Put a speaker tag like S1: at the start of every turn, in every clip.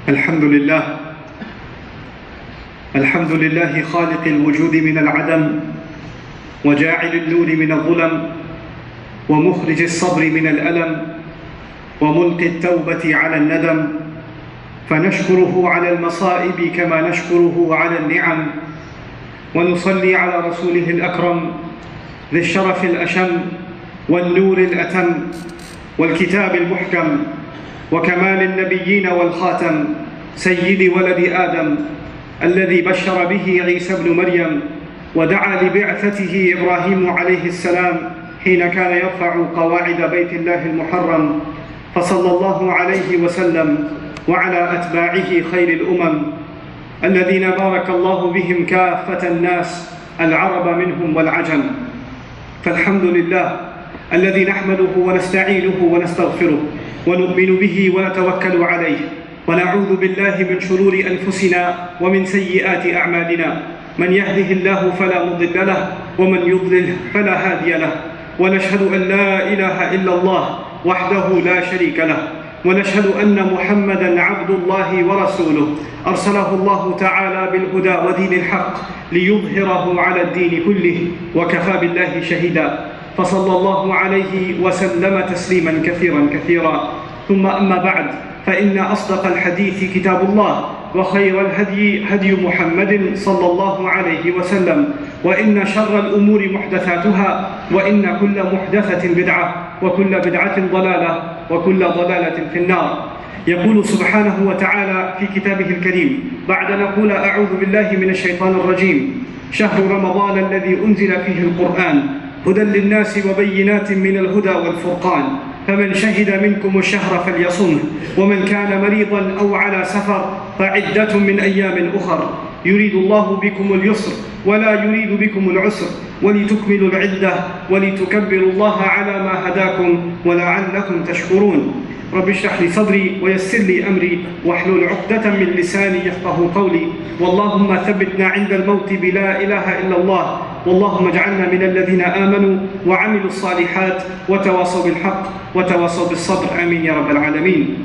S1: الحمد لله خالق الوجود من العدم وجاعل النور من الظلم ومخرج الصبر من الألم وملقي التوبة على الندم، فنشكره على المصائب كما نشكره على النعم، ونصلي على رسوله الأكرم ذي الشرف الأشم والنور الأتم والكتاب المحكم وكمال النبيين والخاتم، سيد ولد آدم الذي بشر به عيسى بن مريم ودعا لبعثته إبراهيم عليه السلام حين كان يرفع قواعد بيت الله المحرم، فصلى الله عليه وسلم وعلى أتباعه خير الأمم الذين بارك الله بهم كافة الناس العرب منهم والعجم. فالحمد لله الذي نحمده ونستعينه ونستغفره ونؤمن به ونتوكل عليه، ونعوذ بالله من شرور أنفسنا ومن سيئات أعمالنا، من يهده الله فلا مضل له ومن يضلل فلا هادي له، ونشهد أن لا إله إلا الله وحده لا شريك له، ونشهد أن محمدًا عبد الله ورسوله أرسله الله تعالى بالهدى ودين الحق ليظهره على الدين كله، وكفى بالله شهيدا، فصلى الله عليه وسلم تسليما كثيرا كثيرا. ثم أما بعد، فإن أصدق الحديث كتاب الله، وخير الهدي هدي محمد صلى الله عليه وسلم، وإن شر الأمور محدثاتها، وإن كل محدثة بدعة، وكل بدعة ضلالة، وكل ضلالة في النار. يقول سبحانه وتعالى في كتابه الكريم بعد أن نقول أعوذ بالله من الشيطان الرجيم: شهر رمضان الذي أنزل فيه القرآن هدى للناس وبينات من الهدى والفرقان، فمن شهد منكم الشهر فليصمه، ومن كان مريضا أو على سفر فعدة من أيام أخر، يريد الله بكم اليسر ولا يريد بكم العسر، ولتكملوا العدة ولتكبروا الله على ما هداكم ولعلكم تشكرون. رب اشرح لي صدري ويسر لي أمري واحلل عقدة من لساني يفقهوا قولي. واللهم ثبتنا عند الموت بلا إله إلا الله، واللهم اجعلنا من الذين آمنوا وعملوا الصالحات وتواصوا بالحق وتواصوا بالصبر. آمين يا رب العالمين.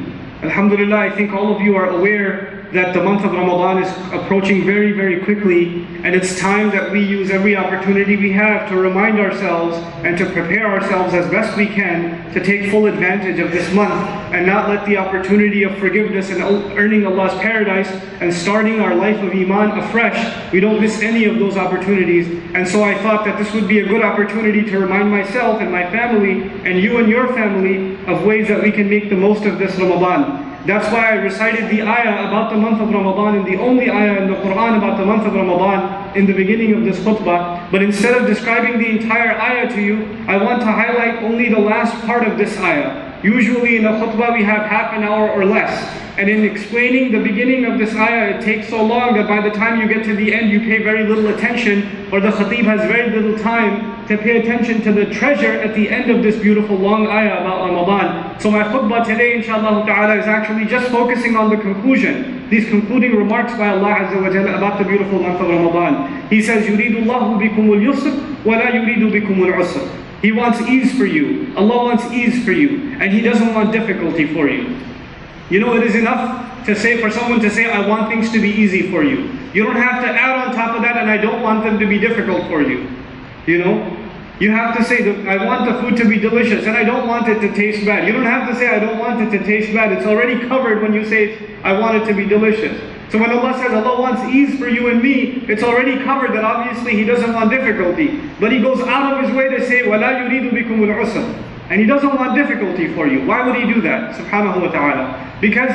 S1: Alhamdulillah, I think all of you are aware that the month of Ramadan is approaching very, very quickly, and it's time that we use every opportunity we have to remind ourselves and to prepare ourselves as best we can to take full advantage of this month and not let the opportunity of forgiveness and earning Allah's paradise and starting our life of Iman afresh, we don't miss any of those opportunities. And so I thought that this would be a good opportunity to remind myself and my family and you and your family of ways that we can make the most of this Ramadan. That's why I recited the ayah about the month of Ramadan, and the only ayah in the Quran about the month of Ramadan in the beginning of this khutbah. But instead of describing the entire ayah to you, I want to highlight only the last part of this ayah. Usually in a khutbah we have half an hour or less. And in explaining the beginning of this ayah, it takes so long that by the time you get to the end, you pay very little attention, or the khatib has very little time to pay attention to the treasure at the end of this beautiful long ayah about Ramadan. So my khutbah today, inshallah ta'ala, is actually just focusing on the conclusion, these concluding remarks by Allah Azza wa Jalla about the beautiful month of Ramadan. He says, يُرِيدُ اللَّهُ بِكُمُ الْيُسْرِ وَلَا يُرِيدُ بِكُمُ الْعُسْرِ. He wants ease for you. Allah wants ease for you. And He doesn't want difficulty for you. You know, it is enough to say, for someone to say, I want things to be easy for you. You don't have to add on top of that, and I don't want them to be difficult for you. You know? You have to say, I want the food to be delicious, and I don't want it to taste bad. You don't have to say, I don't want it to taste bad. It's already covered when you say, I want it to be delicious. So when Allah says Allah wants ease for you and me, it's already covered that obviously He doesn't want difficulty. But He goes out of His way to say, وَلَا يُرِيدُ بِكُمُ الْعُسْرِ. And He doesn't want difficulty for you. Why would He do that? Subhanahu wa ta'ala. Because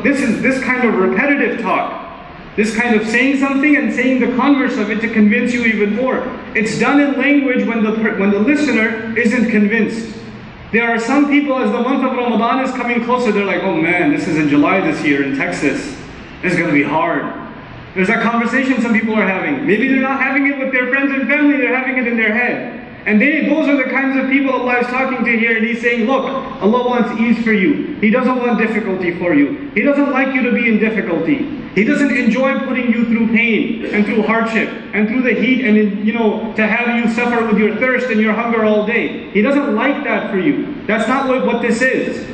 S1: this kind of repetitive talk, this kind of saying something and saying the converse of it to convince you even more. It's done in language when the listener isn't convinced. There are some people, as the month of Ramadan is coming closer, they're like, oh man, this is in July this year in Texas. It's going to be hard. There's that conversation some people are having. Maybe they're not having it with their friends and family, they're having it in their head. And those are the kinds of people Allah is talking to here, and He's saying, look, Allah wants ease for you. He doesn't want difficulty for you. He doesn't like you to be in difficulty. He doesn't enjoy putting you through pain and through hardship and through the heat and to have you suffer with your thirst and your hunger all day. He doesn't like that for you. That's not what this is.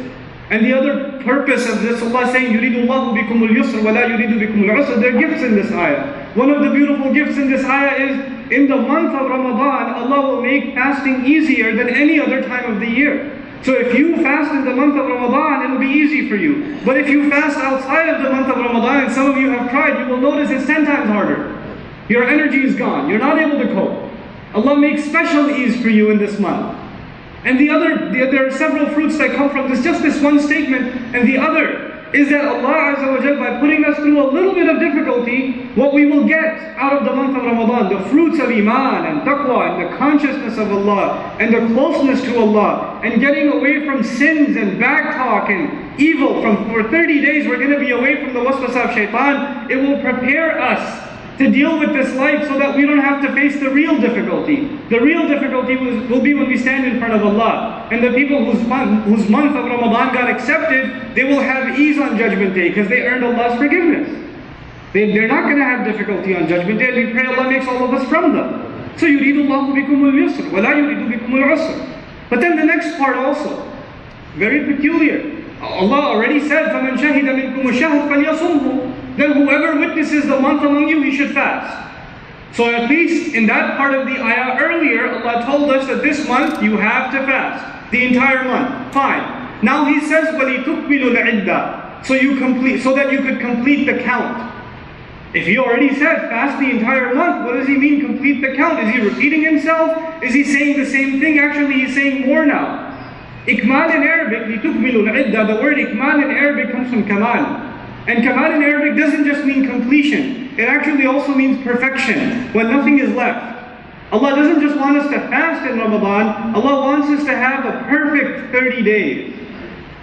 S1: And the other purpose of this, Allah saying, يُرِيدُ اللَّهُ بِكُمُ الْيُسْرَ وَلَا يُرِيدُ بِكُمُ الْعُسْرَ. There are gifts in this ayah. One of the beautiful gifts in this ayah is, in the month of Ramadan, Allah will make fasting easier than any other time of the year. So if you fast in the month of Ramadan, it will be easy for you. But if you fast outside of the month of Ramadan, and some of you have tried, you will notice it's 10 times harder. Your energy is gone. You're not able to cope. Allah makes special ease for you in this month. And there are several fruits that come from this, just this one statement. And the other is that Allah Azza wa Jal, by putting us through a little bit of difficulty, what we will get out of the month of Ramadan, the fruits of Iman and Taqwa and the consciousness of Allah and the closeness to Allah and getting away from sins and backtalk and evil. For 30 days we're going to be away from the waswasa of shaitan. It will prepare us to deal with this life so that we don't have to face the real difficulty. The real difficulty will be when we stand in front of Allah. And the people whose month of Ramadan got accepted, they will have ease on Judgment Day because they earned Allah's forgiveness. They're not going to have difficulty on Judgment Day, and we pray Allah makes all of us from them. So يُرِيدُ اللَّهُ بِكُمُ الْيُسْرَ وَلَا يُرِيدُ بِكُمُ الْعُسْرَ. But then the next part also, very peculiar. Allah already said, فَمَنْ شَهِدَ مِنْكُمُ الشَّهْرَ فَلْيَصُمْهُ. Then whoever witnesses the month among you, he should fast. So at least in that part of the ayah earlier, Allah told us that this month you have to fast. The entire month. Fine. Now He says, وَلِتُكْمِلُ الْعِدَّةِ. So that you could complete the count. If He already said fast the entire month, what does He mean complete the count? Is He repeating Himself? Is He saying the same thing? Actually He's saying more now. Ikmal in Arabic, لِتُكْمِلُ الْعِدَّةِ. The word ikmal in Arabic comes from kamal. And kamal in Arabic doesn't just mean completion. It actually also means perfection, when nothing is left. Allah doesn't just want us to fast in Ramadan. Allah wants us to have a perfect 30 days.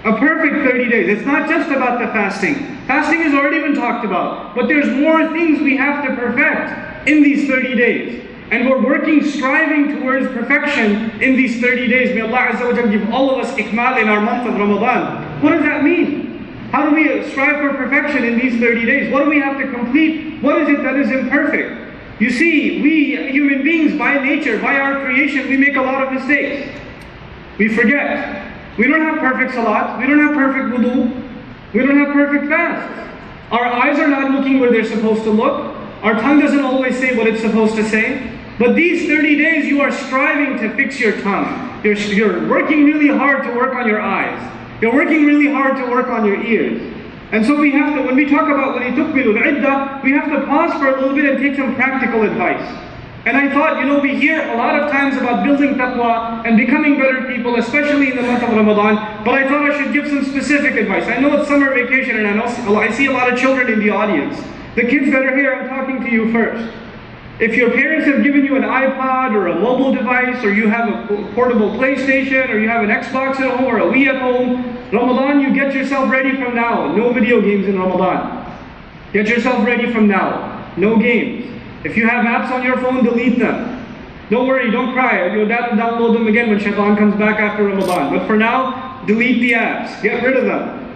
S1: A perfect 30 days. It's not just about the fasting. Fasting has already been talked about. But there's more things we have to perfect in these 30 days. And we're working, striving towards perfection in these 30 days. May Allah Azza wa Jal give all of us ikmal in our month of Ramadan. What does that mean? How do we strive for perfection in these 30 days? What do we have to complete? What is it that is imperfect? You see, we human beings by nature, by our creation, we make a lot of mistakes. We forget. We don't have perfect salat. We don't have perfect wudu. We don't have perfect fasts. Our eyes are not looking where they're supposed to look. Our tongue doesn't always say what it's supposed to say. But these 30 days you are striving to fix your tongue. You're working really hard to work on your eyes. You're working really hard to work on your ears. And so we have to, when we talk about وَلِتُكْمِلُ الْعِدَّةِ, we have to pause for a little bit and take some practical advice. And I thought, we hear a lot of times about building taqwa and becoming better people, especially in the month of Ramadan, but I thought I should give some specific advice. I know it's summer vacation and I see a lot of children in the audience. The kids that are here, I'm talking to you first. If your parents have given you an iPod or a mobile device, or you have a portable PlayStation, or you have an Xbox at home or a Wii at home, Ramadan, you get yourself ready from now. No video games in Ramadan. Get yourself ready from now. No games. If you have apps on your phone, delete them. Don't worry, don't cry. You'll have to download them again when shaitan comes back after Ramadan. But for now, delete the apps. Get rid of them.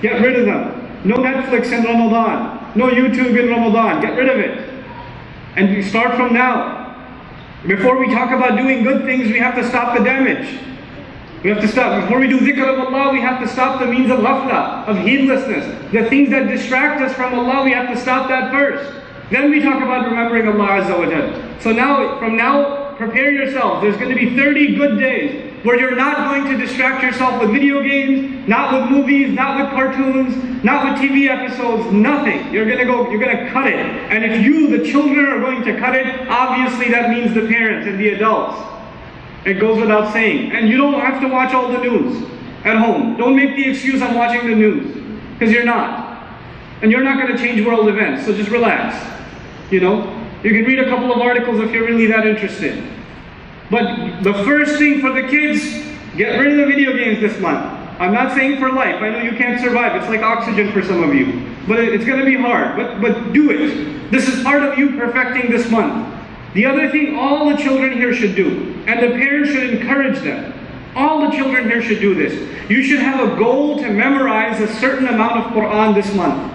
S1: Get rid of them. No Netflix in Ramadan. No YouTube in Ramadan. Get rid of it. And we start from now. Before we talk about doing good things, we have to stop the damage. We have to stop. Before we do dhikr of Allah, we have to stop the means of ghafla, of heedlessness. The things that distract us from Allah, we have to stop that first. Then we talk about remembering Allah Azza wa Jal. So now, from now, prepare yourself. There's going to be 30 good days where you're not going to distract yourself with video games, not with movies, not with cartoons, not with TV episodes, nothing. You're going to cut it. And if you, the children, are going to cut it, obviously that means the parents and the adults. It goes without saying. And you don't have to watch all the news at home. Don't make the excuse I'm watching the news, because you're not. And you're not going to change world events, so just relax. You can read a couple of articles if you're really that interested. But the first thing for the kids, get rid of the video games this month. I'm not saying for life. I know you can't survive. It's like oxygen for some of you. But it's going to be hard. But do it. This is part of you perfecting this month. The other thing all the children here should do, and the parents should encourage them. All the children here should do this. You should have a goal to memorize a certain amount of Qur'an this month.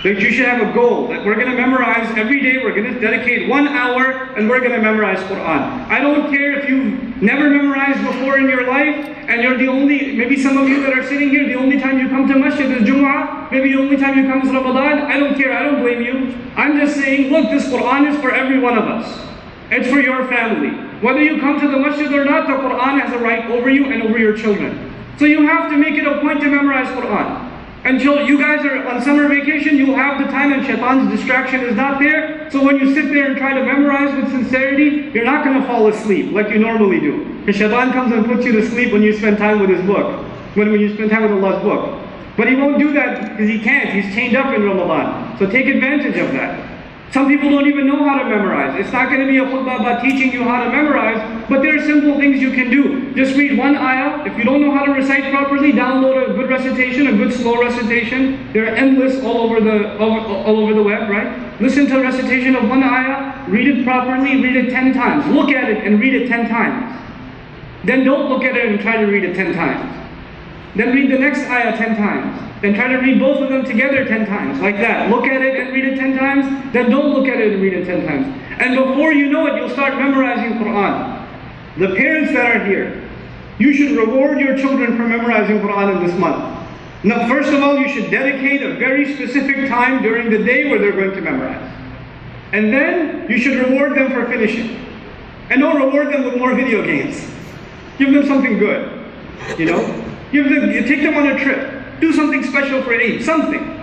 S1: That you should have a goal, that we're going to memorize every day, we're going to dedicate 1 hour, and we're going to memorize Quran. I don't care if you've never memorized before in your life, and you're the only, maybe some of you that are sitting here, the only time you come to masjid is Jumu'ah, maybe the only time you come is Ramadan. I don't care, I don't blame you. I'm just saying, look, this Quran is for every one of us. It's for your family. Whether you come to the masjid or not, the Quran has a right over you and over your children. So you have to make it a point to memorize Quran. Until you guys are on summer vacation, you'll have the time and shaitan's distraction is not there. So when you sit there and try to memorize with sincerity, you're not going to fall asleep like you normally do. Because shaitan comes and puts you to sleep when you spend time with his book, when you spend time with Allah's book. But he won't do that because he can't. He's chained up in Ramadan. So take advantage of that. Some people don't even know how to memorize. It's not going to be a khutbah about teaching you how to memorize, but there are simple things you can do. Just read one ayah. If you don't know how to recite properly, download a good recitation, a good slow recitation. There are endless all over the web, right? Listen to a recitation of one ayah, read it properly, read it 10 times. Look at it and read it 10 times. Then don't look at it and try to read it 10 times. Then read the next ayah 10 times. Then try to read both of them together 10 times, like that. Look at it and read it 10 times, then don't look at it and read it 10 times. And before you know it, you'll start memorizing Quran. The parents that are here, you should reward your children for memorizing Quran in this month. Now, first of all, you should dedicate a very specific time during the day where they're going to memorize. And then, you should reward them for finishing. And don't reward them with more video games. Give them something good, you know? Take them on a trip. Do something special for Eid, something.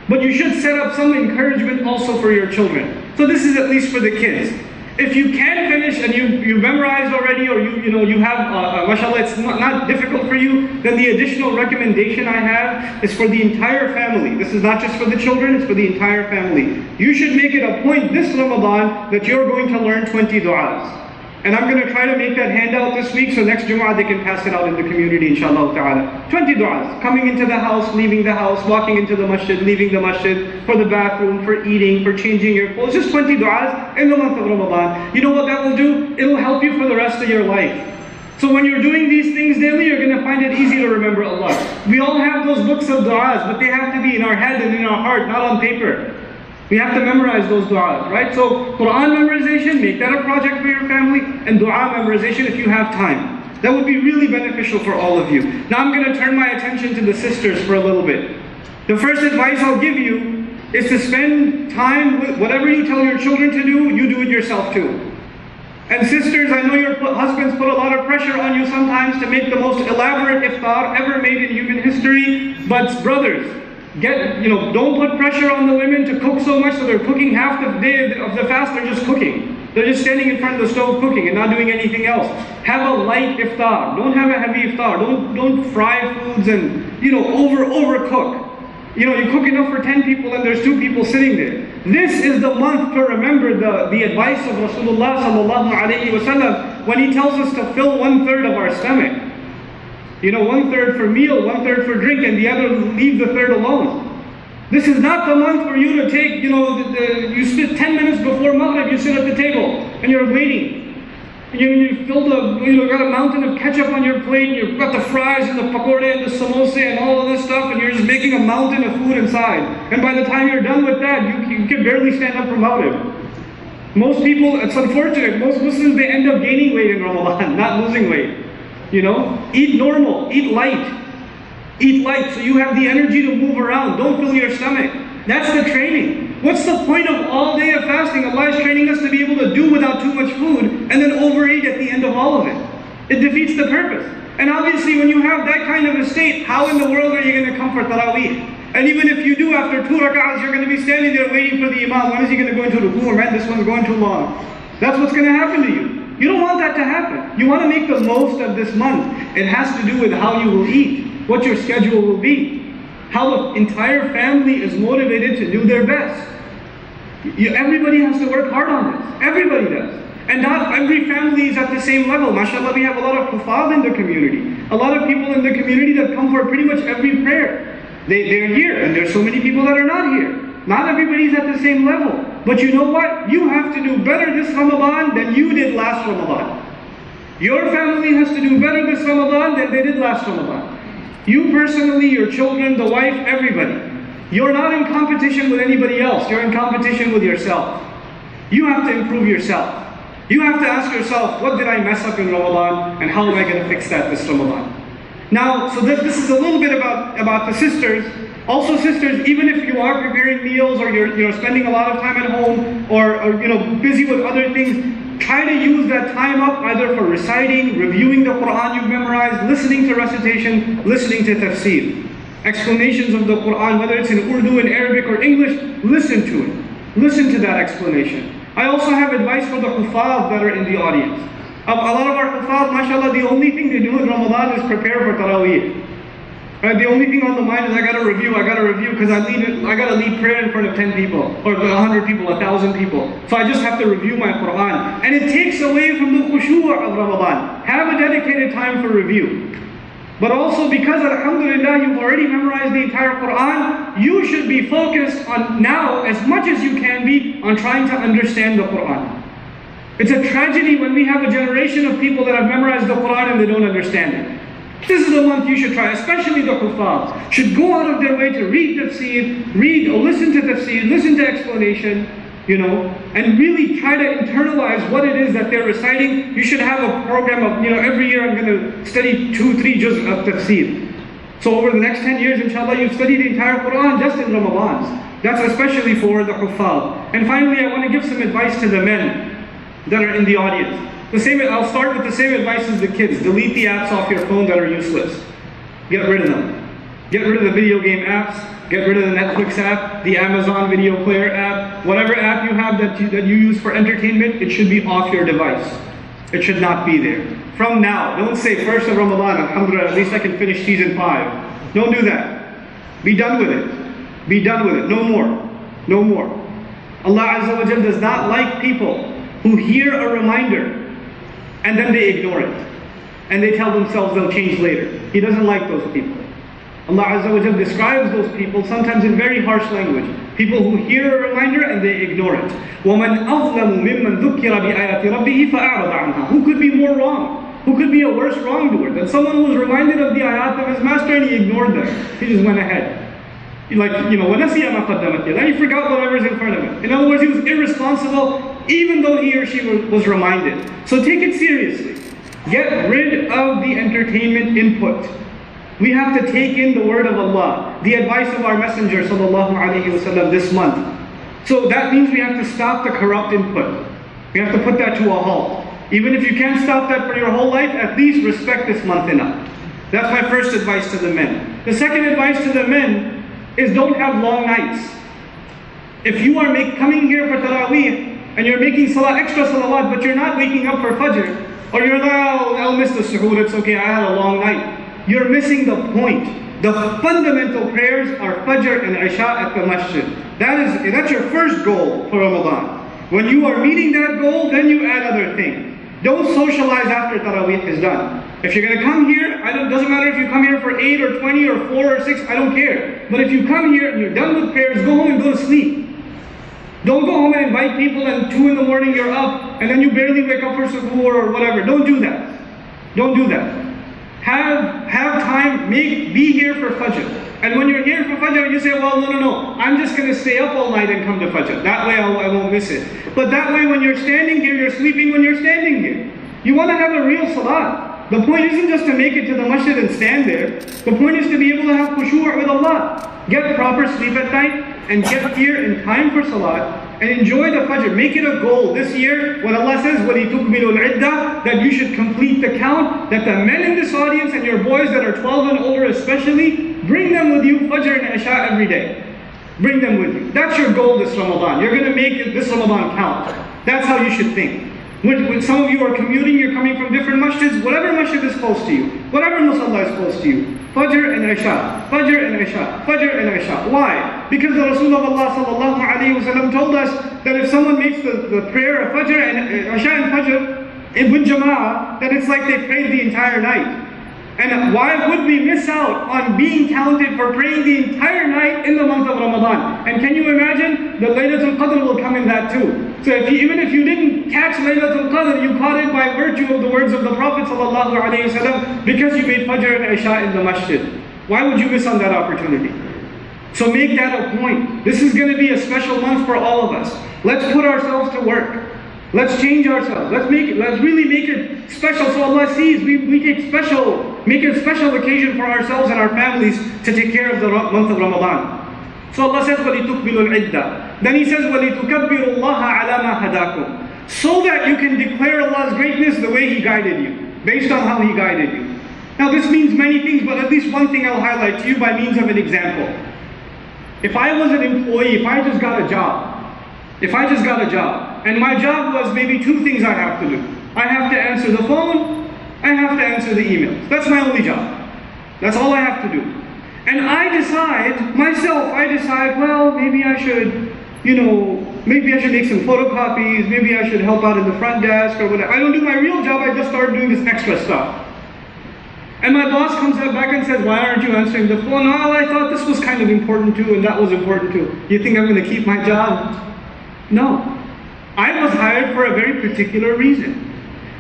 S1: But you should set up some encouragement also for your children. So this is at least for the kids. If you can finish and you memorized already, or you have, mashallah, it's not difficult for you, then the additional recommendation I have is for the entire family. This is not just for the children, it's for the entire family. You should make it a point this Ramadan that you're going to learn 20 du'as. And I'm going to try to make that handout this week, so next Jumu'ah they can pass it out in the community, inshallah ta'ala. 20 du'as, coming into the house, leaving the house, walking into the masjid, leaving the masjid, for the bathroom, for eating, for changing your clothes. Just 20 du'as in the month of Ramadan. You know what that will do? It'll help you for the rest of your life. So when you're doing these things daily, you're going to find it easy to remember Allah. We all have those books of du'as, but they have to be in our head and in our heart, not on paper. We have to memorize those du'as, right? So Quran memorization, make that a project for your family, and du'a memorization if you have time. That would be really beneficial for all of you. Now I'm going to turn my attention to the sisters for a little bit. The first advice I'll give you is to spend time with whatever you tell your children to do, you do it yourself too. And sisters, I know your husbands put a lot of pressure on you sometimes to make the most elaborate iftar ever made in human history, but brothers, don't put pressure on the women to cook so much so they're cooking half the day of the fast, they're just cooking. They're just standing in front of the stove cooking and not doing anything else. Have a light iftar. Don't have a heavy iftar. Don't fry foods and, overcook. You cook enough for 10 people and there's 2 people sitting there. This is the month to remember the advice of Rasulullah sallallahu alayhi wa sallam when he tells us to fill 1/3 of our stomach. 1/3 for meal, 1/3 for drink, and the other leave the third alone. This is not the month for you to take, you sit 10 minutes before Maghrib, you sit at the table, and you're waiting. You got a mountain of ketchup on your plate, and you've got the fries and the pakode and the samosa and all of this stuff, and you're just making a mountain of food inside. And by the time you're done with that, you can barely stand up from Maghrib. Most people, it's unfortunate, most Muslims, they end up gaining weight in Ramadan, not losing weight. Eat normal, eat light. Eat light so you have the energy to move around. Don't fill your stomach. That's the training. What's the point of all day of fasting? Allah is training us to be able to do without too much food and then overeat at the end of all of it. It defeats the purpose. And obviously when you have that kind of a state, how in the world are you going to come for Taraweeh? And even if you do, after 2 rak'ahs, you're going to be standing there waiting for the Imam. When is he going to go into ruku? Man, this one's going too long. That's what's going to happen to you. You don't want that to happen. You want to make the most of this month. It has to do with how you will eat, what your schedule will be, how the entire family is motivated to do their best. Everybody has to work hard on this. Everybody does. And not every family is at the same level. MashaAllah, we have a lot of kuffar in the community. A lot of people in the community that come for pretty much every prayer. They're here, and there's so many people that are not here. Not everybody's at the same level. But you know what? You have to do better this Ramadan than you did last Ramadan. Your family has to do better this Ramadan than they did last Ramadan. You personally, your children, the wife, everybody. You're not in competition with anybody else. You're in competition with yourself. You have to improve yourself. You have to ask yourself, what did I mess up in Ramadan, and how am I going to fix that this Ramadan? Now, so this is a little bit about the sisters. Also, sisters, even if you are preparing meals, or you're spending a lot of time at home, or busy with other things, try to use that time up either for reciting, reviewing the Quran you've memorized, listening to recitation, listening to tafsir. Explanations of the Quran, whether it's in Urdu, in Arabic, or English, listen to it. Listen to that explanation. I also have advice for the huffaz that are in the audience. A lot of our huffaz, mashallah, the only thing they do in Ramadan is prepare for Taraweeh. Right? The only thing on the mind is I gotta review, because I gotta lead prayer in front of 10 people, or 100 people, 1,000 people. So I just have to review my Quran. And it takes away from the khushu' of Ramadan. Have a dedicated time for review. But also because, alhamdulillah, you've already memorized the entire Quran, you should be focused on now, as much as you can be, on trying to understand the Quran. It's a tragedy when we have a generation of people that have memorized the Quran and they don't understand it. This is the month you should try, especially the huffaz, should go out of their way to read tafsir, read or listen to tafsir, listen to explanation, and really try to internalize what it is that they're reciting. You should have a program of, every year I'm going to study 2-3 juz of tafsir. So over the next 10 years, inshallah, you've studied the entire Quran just in Ramadans. That's especially for the huffaz. And finally, I want to give some advice to the men that are in the audience. I'll start with the same advice as the kids. Delete the apps off your phone that are useless. Get rid of them. Get rid of the video game apps. Get rid of the Netflix app, the Amazon video player app, whatever app you have that you use for entertainment, it should be off your device. It should not be there. From now, don't say 1st of Ramadan, alhamdulillah, at least I can finish season 5. Don't do that. Be done with it. Be done with it. No more. No more. Allah Azza wa Jal does not like people who hear a reminder and then they ignore it. And they tell themselves they'll change later. He doesn't like those people. Allah Azza wa Jal describes those people sometimes in very harsh language. People who hear a reminder and they ignore it. وَمَنْ أَظْلَمُ مِمَّنْ ذُكِّرَ بِآيَاتِ رَبِّهِ فَأَعْرَضَ عَنْهَا. Who could be more wrong? Who could be a worse wrongdoer than someone who was reminded of the ayat of his master and he ignored them? He just went ahead. وَنَسِيَ مَا قَدَّمَتْ يَدَيْهِ. He forgot whatever's in front of him. In other words, he was irresponsible even though he or she was reminded. So take it seriously. Get rid of the entertainment input. We have to take in the word of Allah, the advice of our Messenger sallallahu alaihi wasallam this month. So that means we have to stop the corrupt input. We have to put that to a halt. Even if you can't stop that for your whole life, at least respect this month enough. That's my first advice to the men. The second advice to the men is don't have long nights. If you are coming here for Taraweeh and you're making extra salawat, but you're not waking up for Fajr, or you're like, oh, I'll miss the suhoor, it's okay, I had a long night. You're missing the point. The fundamental prayers are Fajr and Isha at the masjid. That's your first goal for Ramadan. When you are meeting that goal, then you add other things. Don't socialize after Taraweeh is done. If you're going to come here, it doesn't matter if you come here for 8 or 20 or 4 or 6, I don't care. But if you come here and you're done with prayers, go home and go to sleep. Don't go home and invite people and 2 in the morning you're up and then you barely wake up for suhoor or whatever. Don't do that. Don't do that. Have time, be here for Fajr. And when you're here for Fajr, you say, well, no, I'm just going to stay up all night and come to Fajr. That way I won't miss it. But that way when you're standing here, you're sleeping when you're standing here. You want to have a real salat. The point isn't just to make it to the masjid and stand there. The point is to be able to have khushu' with Allah. Get proper sleep at night and get here in time for salat. And enjoy the Fajr. Make it a goal this year when Allah says وَلِتُكْمِلُوا الْعِدَّةِ, that you should complete the count, that the men in this audience and your boys that are 12 and older especially, bring them with you Fajr and Isha every day. Bring them with you. That's your goal this Ramadan. You're going to make this Ramadan count. That's how you should think. When some of you are commuting, you're coming from different masjids, whatever masjid is close to you, whatever musalla is close to you, Fajr and Isha, Fajr and Isha, Fajr and Isha. Why? Because the Rasul of Allah sallallahu alayhi wa sallam told us that if someone makes the prayer of Fajr and Isha and Fajr with Jama'ah, then it's like they prayed the entire night. And why would we miss out on being counted for praying the entire night in the month of Ramadan? And can you imagine? The Laylatul Qadr will come in that too. So even if you didn't catch Laylatul Qadr, you caught it by virtue of the words of the Prophet ﷺ because you made Fajr and Isha in the masjid. Why would you miss on that opportunity? So make that a point. This is going to be a special month for all of us. Let's put ourselves to work. Let's change ourselves. Let's really make it special so Allah sees we make it a special occasion for ourselves and our families to take care of the month of Ramadan. So Allah says, وَلِتُكْبِلُوا الْعِدَّةِ. Then He says, وَلِتُكَبِّرُوا اللَّهَ عَلَى مَا هَدَاكُمْ. So that you can declare Allah's greatness the way He guided you, based on how He guided you. Now this means many things, but at least one thing I'll highlight to you by means of an example. If I was an employee, if I just got a job, and my job was maybe two things I have to do. I have to answer the phone, I have to answer the emails. That's my only job. That's all I have to do. And I decide, well, maybe I should, maybe I should make some photocopies, maybe I should help out in the front desk or whatever. I don't do my real job, I just start doing this extra stuff. And my boss comes back and says, why aren't you answering the phone? Oh, I thought this was kind of important too, and that was important too. You think I'm going to keep my job? No. I was hired for a very particular reason.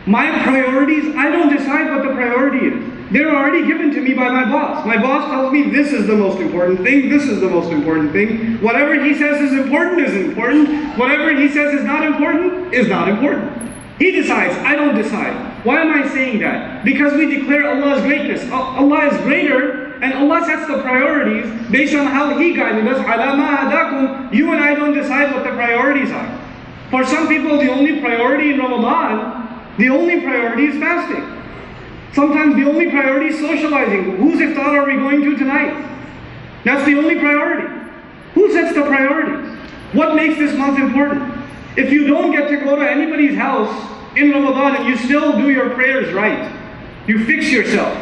S1: My priorities, I don't decide what the priority is. They're already given to me by my boss. My boss tells me this is the most important thing, this is the most important thing. Whatever he says is important is important. Whatever he says is not important is not important. He decides, I don't decide. Why am I saying that? Because we declare Allah's greatness. Allah is greater, and Allah sets the priorities based on how He guided us. عَلَى مَا هَدَاكُمْ. You and I don't decide what the priorities are. For some people, the only priority in Ramadan, the only priority is fasting. Sometimes the only priority is socializing. Whose iftar are we going to tonight? That's the only priority. Who sets the priorities? What makes this month important? If you don't get to go to anybody's house in Ramadan and you still do your prayers right, you fix yourself,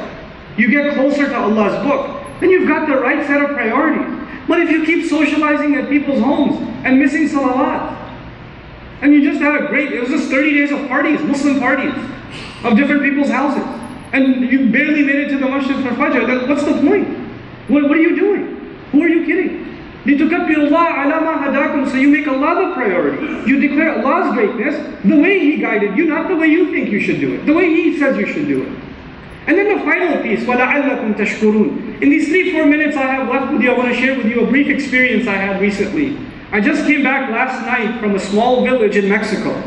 S1: you get closer to Allah's book, then you've got the right set of priorities. But if you keep socializing at people's homes and missing salawat, and you just had it was just 30 days of parties, Muslim parties, of different people's houses, and you barely made it to the masjid for Fajr, then what's the point? What are you doing? Who are you kidding? لِتُكَبِّرُوا اللَّهَ عَلَى مَا هَدَاكُمْ. So you make Allah the priority. You declare Allah's greatness the way He guided you, not the way you think you should do it, the way He says you should do it. And then the final piece, وَلَعَلَّكُمْ تَشْكُرُونَ. In these 3-4 minutes I have left with you, I want to share with you a brief experience I had recently. I just came back last night from a small village in Mexico.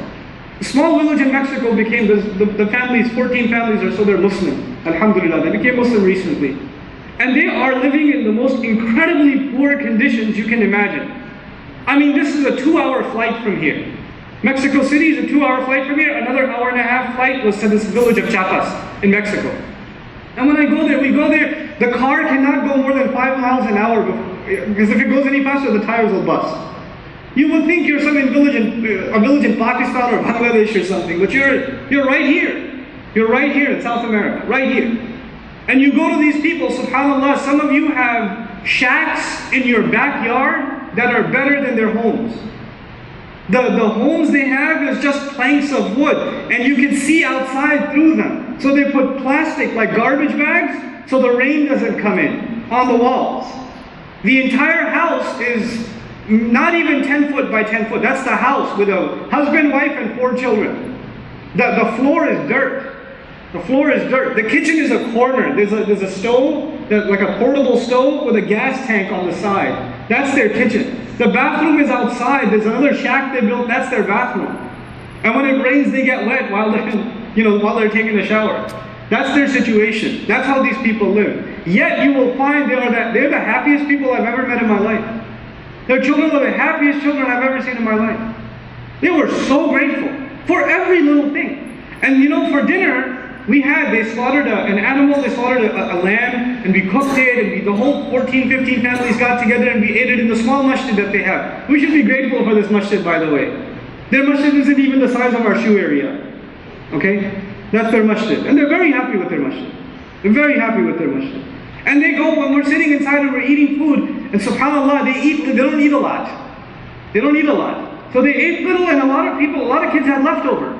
S1: The small village in Mexico became, the families, 14 families or so, they're Muslim. Alhamdulillah, they became Muslim recently. And they are living in the most incredibly poor conditions you can imagine. I mean, this is a 2-hour flight from here. Mexico City is a 2-hour flight from here. Another 1.5-hour flight was to this village of Chiapas in Mexico. And when I go there, we go there, the car cannot go more than 5 miles an hour because if it goes any faster, the tires will bust. You would think you're some village in Pakistan or Bangladesh or something, but you're right here. You're right here in South America, right here. And you go to these people, subhanAllah, some of you have shacks in your backyard that are better than their homes. The homes they have is just planks of wood, and you can see outside through them. So they put plastic, like garbage bags, so the rain doesn't come in, on the walls. The entire house is not even 10 foot by 10 foot. That's the house with a husband, wife, and 4 children. The floor is dirt. The floor is dirt. The kitchen is a corner. There's a stove, like a portable stove with a gas tank on the side. That's their kitchen. The bathroom is outside. There's another shack they built. That's their bathroom. And when it rains, they get wet while they're taking a shower. That's their situation. That's how these people live. Yet you will find they're the happiest people I've ever met in my life. Their children are the happiest children I've ever seen in my life. They were so grateful for every little thing. And for dinner, they slaughtered an animal, they slaughtered a lamb, and we cooked it, and the whole 14, 15 families got together and we ate it in the small masjid that they have. We should be grateful for this masjid, by the way. Their masjid isn't even the size of our shoe area. Okay? That's their masjid. And they're very happy with their masjid. They're very happy with their masjid. And they go, when we're sitting inside and we're eating food, and subhanAllah, they don't eat a lot. They don't eat a lot. So they ate little, and a lot of kids had leftover.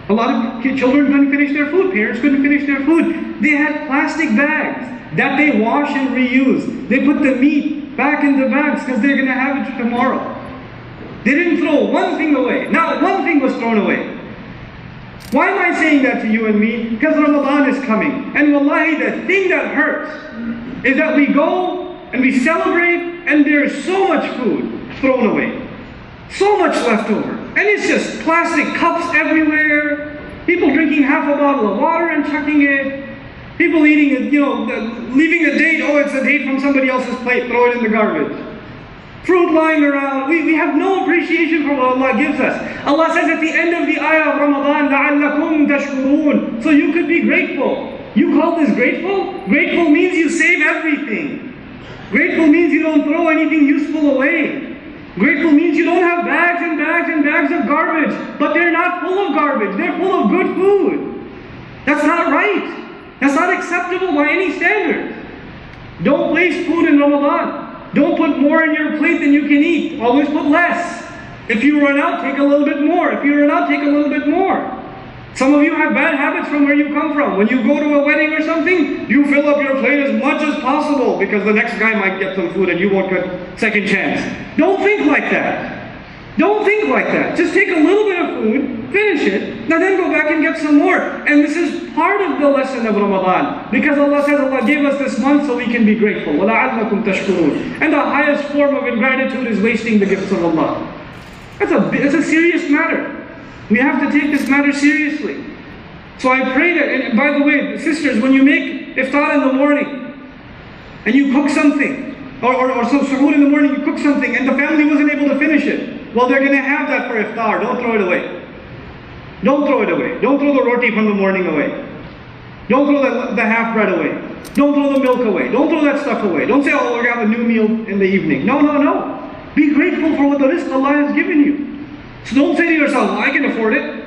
S1: A lot of children couldn't finish their food. Parents couldn't finish their food. They had plastic bags that they wash and reuse. They put the meat back in the bags because they're going to have it tomorrow. They didn't throw one thing away. Not one thing was thrown away. Why am I saying that to you and me? Because Ramadan is coming. And wallahi, the thing that hurts is that we go and we celebrate, and there's so much food thrown away. So much left over. And it's just plastic cups everywhere. People drinking half a bottle of water and chucking it. People eating it, leaving a date. Oh, it's a date from somebody else's plate. Throw it in the garbage. Fruit lying around. We have no appreciation for what Allah gives us. Allah says at the end of the ayah of Ramadan, لَعَلَّكُمْ تَشْكُرُونَ. So you could be grateful. You call this grateful? Grateful means you save everything. Grateful means you don't throw anything useful away. Grateful means you don't have bags and bags and bags of garbage, but they're not full of garbage. They're full of good food. That's not right. That's not acceptable by any standard. Don't waste food in Ramadan. Don't put more in your plate than you can eat. Always put less. If you run out, take a little bit more. If you run out, take a little bit more. Some of you have bad habits from where you come from. When you go to a wedding or something, you fill up your plate as much as possible because the next guy might get some food and you won't get second chance. Don't think like that. Don't think like that. Just take a little bit of food, finish it, and then go back and get some more. And this is part of the lesson of Ramadan. Because Allah says Allah gave us this month so we can be grateful. وَلَعَلَّكُمْ تَشْكُرُونَ. And the highest form of ingratitude is wasting the gifts of Allah. It's a serious matter. We have to take this matter seriously. So I pray that, and by the way, sisters, when you make iftar in the morning, and you cook something, or so suhoor in the morning, you cook something, and the family wasn't able to finish it, well, they're going to have that for iftar. Don't throw it away. Don't throw it away. Don't throw the roti from the morning away. Don't throw the half bread away. Don't throw the milk away. Don't throw that stuff away. Don't say, oh, we're going to have a new meal in the evening. No, no, no. Be grateful for what the rizq Allah has given you. So don't say to yourself, I can afford it.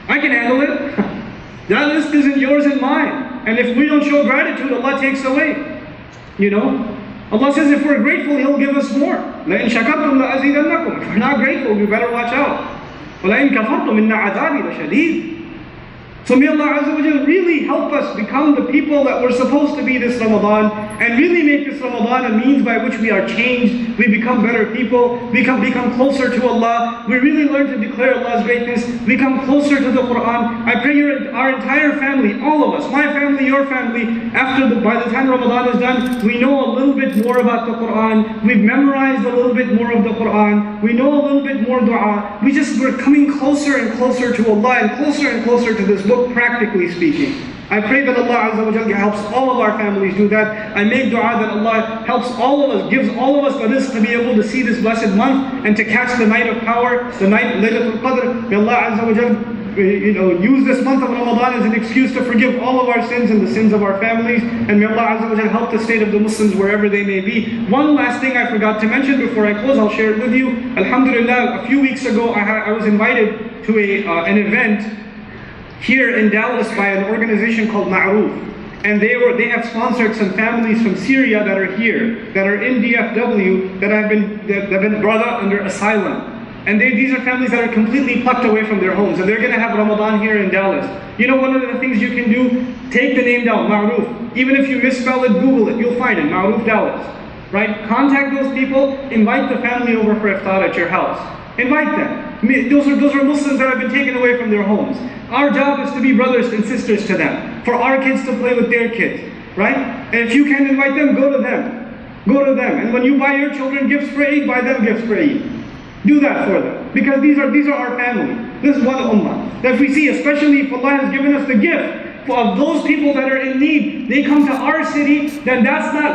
S1: I can handle it. That rizq isn't yours and mine. And if we don't show gratitude, Allah takes away. Allah says if we're grateful, He'll give us more. لَإِن شَكَرْتُمْ لَأَزِيدَنَّكُمْ. If we're not grateful, we better watch out. وَلَإِن كَفَرْتُمْ إِنَّ عَذَابِي لَشَدِيدٌ. So may Allah Azza wa Jal really help us become the people that we're supposed to be this Ramadan, and really make this Ramadan a means by which we are changed, we become better people, become closer to Allah, we really learn to declare Allah's greatness, become closer to the Quran. I pray our entire family, all of us, my family, your family, by the time Ramadan is done, we know a little bit more about the Quran, we've memorized a little bit more of the Quran, we know a little bit more dua, we're coming closer and closer to Allah and closer to this book, practically speaking. I pray that Allah Azza wa Jalla helps all of our families do that. I make dua that Allah helps all of us, gives all of us the rizq to be able to see this blessed month and to catch the night of power, the night Laylatul Qadr. May Allah Azza wa Jalla use this month of Ramadan as an excuse to forgive all of our sins and the sins of our families. And may Allah Azza wa Jalla help the state of the Muslims wherever they may be. One last thing I forgot to mention before I close, I'll share it with you. Alhamdulillah, a few weeks ago I was invited to an event here in Dallas by an organization called Ma'roof. And they have sponsored some families from Syria that are here, that are in DFW, that have been brought up under asylum. And these are families that are completely plucked away from their homes, and they're going to have Ramadan here in Dallas. One of the things you can do, take the name down, Ma'roof. Even if you misspell it, Google it, you'll find it, Ma'roof Dallas. Right? Contact those people, invite the family over for iftar at your house. Invite them. Those are Muslims that have been taken away from their homes. Our job is to be brothers and sisters to them, for our kids to play with their kids, right? And if you can invite them, go to them. Go to them. And when you buy your children gifts for Eid, buy them gifts for Eid. Do that for them. Because these are our family. This is one ummah. That we see, especially if Allah has given us the gift of those people that are in need, they come to our city, then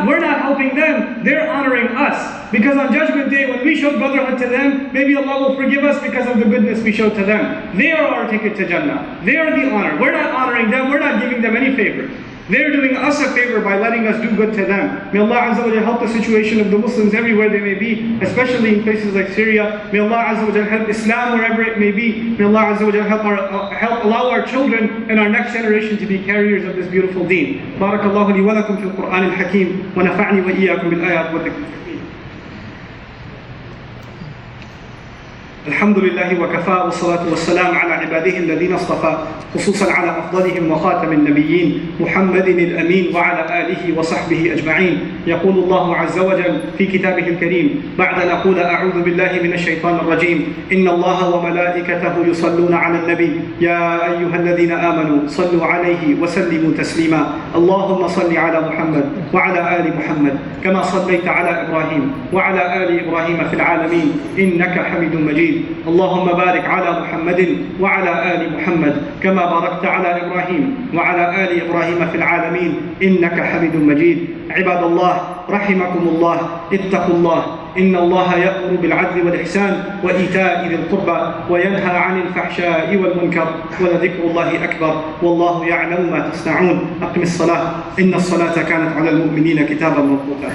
S1: we're not helping them, they're honoring us. Because on Judgment Day, when we show brotherhood to them, maybe Allah will forgive us because of the goodness we showed to them. They are our ticket to Jannah. They are the honor. We're not honoring them, we're not giving them any favor. They're doing us a favor by letting us do good to them. May Allah Azza wa Jalla help the situation of the Muslims everywhere they may be, especially in places like Syria. May Allah Azza wa Jalla help Islam wherever it may be. May Allah Azza wa Jalla help allow our children and our next generation to be carriers of this beautiful deen. Barakallahu li wa lakum fil Qur'an al-Hakim wa nafa'ni wa iyyakum bil ayat wa dhikr. الحمد لله وكفى، والصلاة والسلام على عباده الذين اصطفى، خصوصا على أفضلهم وخاتم النبيين محمد الأمين وعلى آله وصحبه أجمعين. يقول الله عز وجل في كتابه الكريم بعد أن أقول أعوذ بالله من الشيطان الرجيم: إن الله وملائكته يصلون على النبي يا أيها الذين آمنوا صلوا عليه وسلموا تسليما. اللهم صل على محمد وعلى آل محمد كما صليت على إبراهيم وعلى آل إبراهيم في العالمين إنك حميد مجيد. اللهم بارك على محمد وعلى آل محمد كما باركت على إبراهيم وعلى آل إبراهيم في العالمين إنك حميد مجيد. عباد الله رحمكم الله، اتقوا الله، إن الله يأمر بالعدل والإحسان وإيتاء ذي القربى وينهى عن الفحشاء والمنكر، ولذكر الله أكبر والله يعلم ما تصنعون. أقم الصلاة إن الصلاة كانت على المؤمنين كتابا موقوتا.